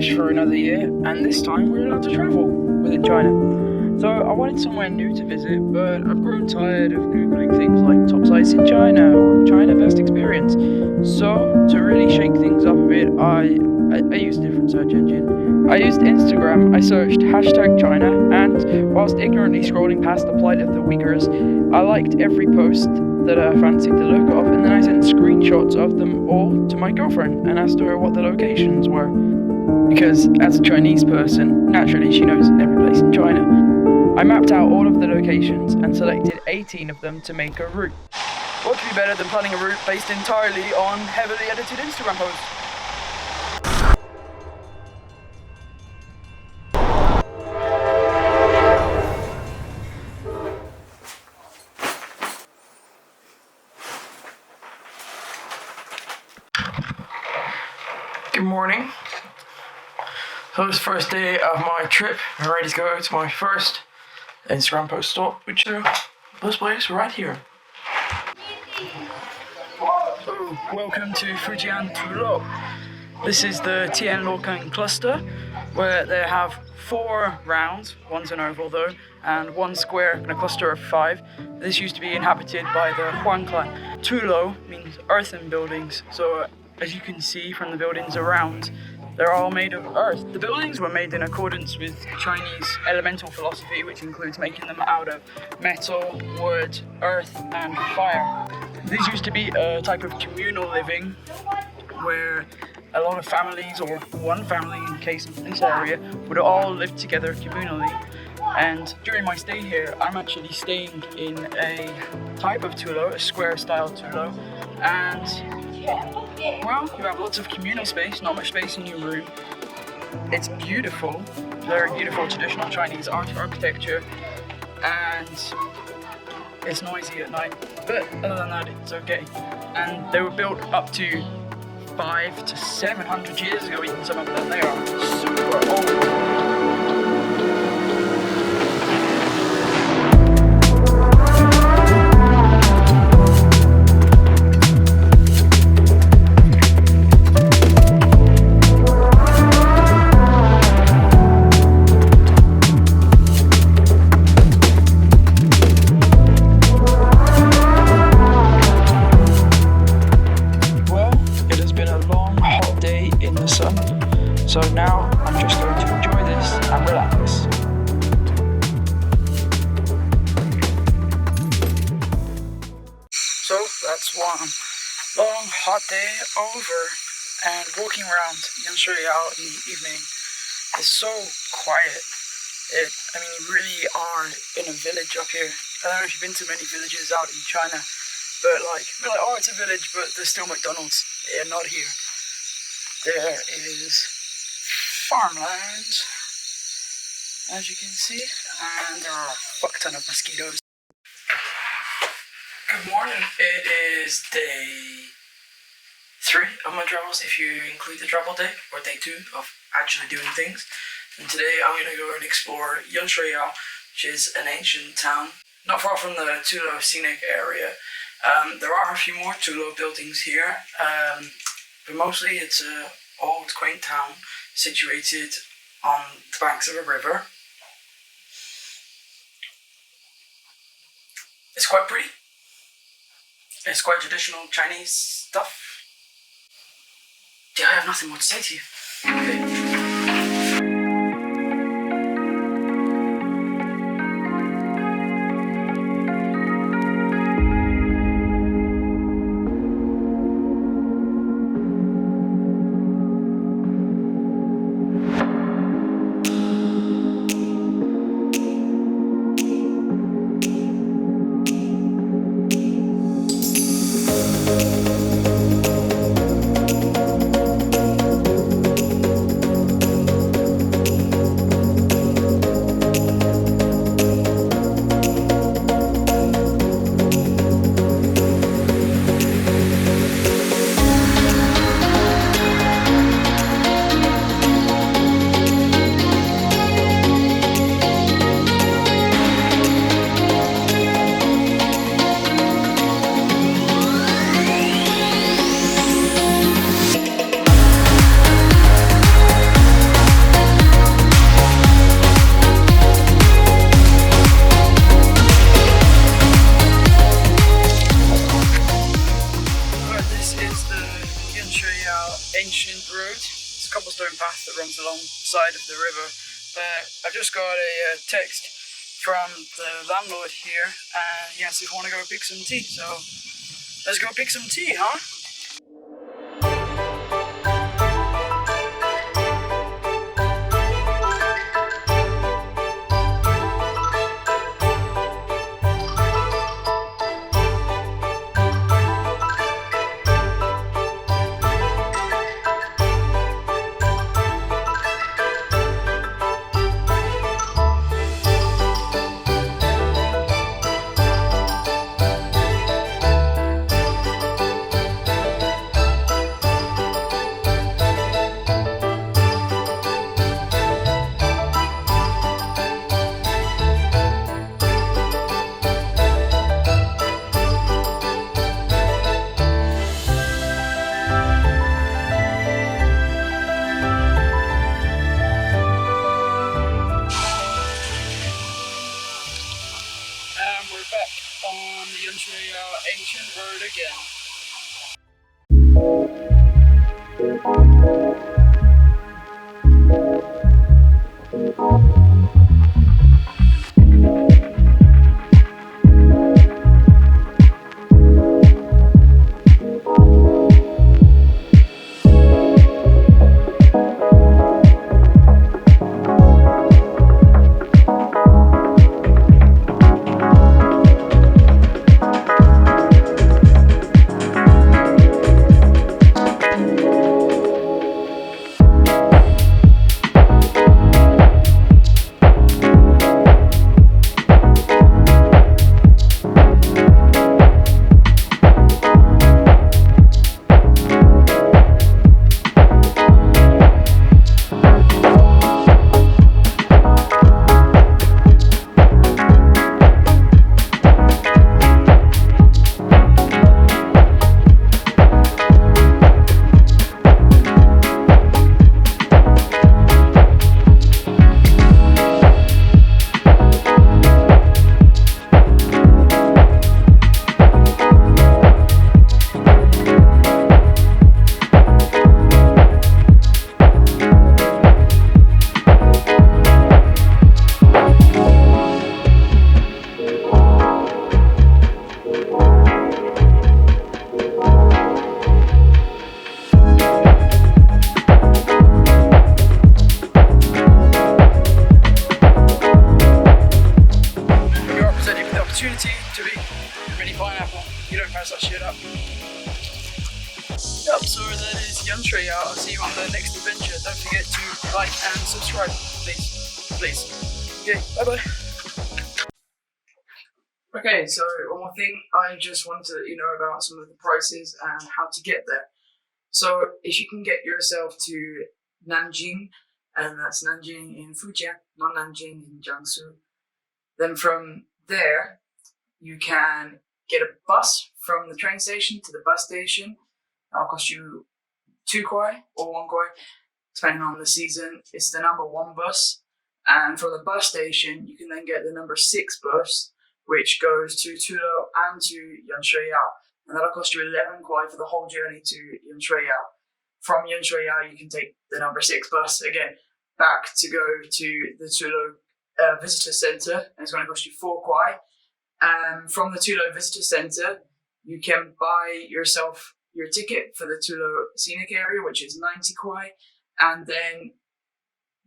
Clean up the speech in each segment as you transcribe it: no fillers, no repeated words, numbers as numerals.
finished for another year, and this time we're allowed to travel within China. So I wanted somewhere new to visit, but I've grown tired of Googling things like top sites in China or China best experience. So to really shake things up a bit, I used a different search engine. I used Instagram. I searched #China, and whilst ignorantly scrolling past the plight of the Uyghurs, I liked every post that I fancied the look of, and then I sent screenshots of them all to my girlfriend and asked her what the locations were. Because as a Chinese person, naturally she knows every place in China. I mapped out all of the locations and selected 18 of them to make a route. What could be better than planning a route based entirely on heavily edited Instagram posts? Good morning. So it's the first day of my trip. I'm ready to go to my first Instagram post stop, which is this place right here. So, welcome to Fujian, Tulou. This is the Tianluokan cluster, where they have 4 rounds, one's an oval though, and 1 square and a cluster of 5. This used to be inhabited by the Huang clan. Tulou means earthen buildings, so as you can see from the buildings around, they're all made of earth. The buildings were made in accordance with Chinese elemental philosophy, which includes making them out of metal, wood, earth, and fire. These used to be a type of communal living where a lot of families, or one family in case of this area, would all live together communally. And during my stay here, I'm actually staying in a type of Tulou, a square style Tulou, and well, you have lots of communal space, not much space in your room. It's beautiful, very beautiful traditional Chinese architecture, and it's noisy at night, but other than that, it's okay. And they were built up to 500 to 700 years ago, even some of them. They are super old. So now I'm just going to enjoy this and relax. So that's one long hot day over, and walking around Yunshuiyao in the evening is so quiet. You really are in a village up here. I don't know if you've been to many villages out in China, but we're like, oh, it's a village, but there's still McDonald's. Yeah, not here. There is farmland, as you can see, and there are a fuck ton of mosquitoes. Good morning. It is day 3 of my travels, if you include the travel day, or day 2 of actually doing things. And today I'm going to go and explore Yunshuiyao, which is an ancient town not far from the Tulou scenic area. There are a few more Tulou buildings here, but mostly it's an old, quaint town situated on the banks of a river. It's quite pretty. It's quite traditional Chinese stuff. Yeah, I have nothing more to say to you. Okay. runs along the side of the river. I've just got a text from the landlord here, and he asked if I want to go pick some tea. So let's go pick some tea, huh? And we're back on the Yunshuiyao ancient road again. Opportunity to be a mini pineapple. You don't pass that shit up. Yep, so that is Yunshuiyao. I'll see you on the next adventure. Don't forget to like and subscribe, please. Please. Okay, bye bye. Okay, so one more thing. I just wanted to let you know about some of the prices and how to get there. So if you can get yourself to Nanjing, and that's Nanjing in Fujian, not Nanjing in Jiangsu, then from there you can get a bus from the train station to the bus station. That'll cost you 2 kuai or 1 kuai, depending on the season. It's the number 1 bus. And from the bus station, you can then get the number 6 bus, which goes to Tulou and to Yunshuiyao. And that'll cost you 11 kuai for the whole journey to Yunshuiyao. From Yunshuiyao, you can take the number 6 bus again back to go to the Tulou visitor center, and it's going to cost you 4 kuai. From the Tulou visitor center, you can buy yourself your ticket for the Tulou scenic area, which is 90 kuai, and then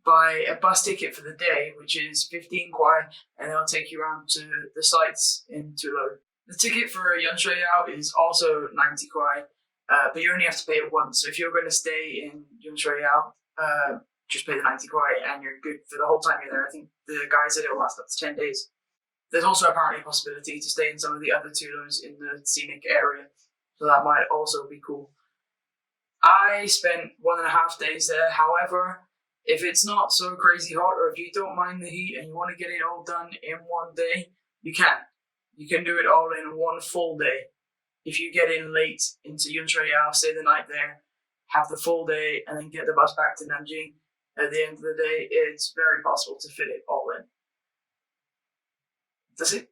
buy a bus ticket for the day, which is 15 kuai, and it'll take you around to the sites in Tulou. The ticket for Yunshuiyao is also 90 kuai, but you only have to pay it once. So if you're going to stay in Yunshuiyao, just pay the 90 kuai and you're good for the whole time you're there. I think the guy said it'll last up to 10 days. There's also apparently a possibility to stay in some of the other Tulous in the scenic area, so that might also be cool. I spent 1.5 days there. However, if it's not so crazy hot, or if you don't mind the heat and you want to get it all done in 1 day, you can. You can do it all in 1 full day. If you get in late into Yunshuiyao, stay the night there, have the full day, and then get the bus back to Nanjing at the end of the day, it's very possible to fit it all in. That's it.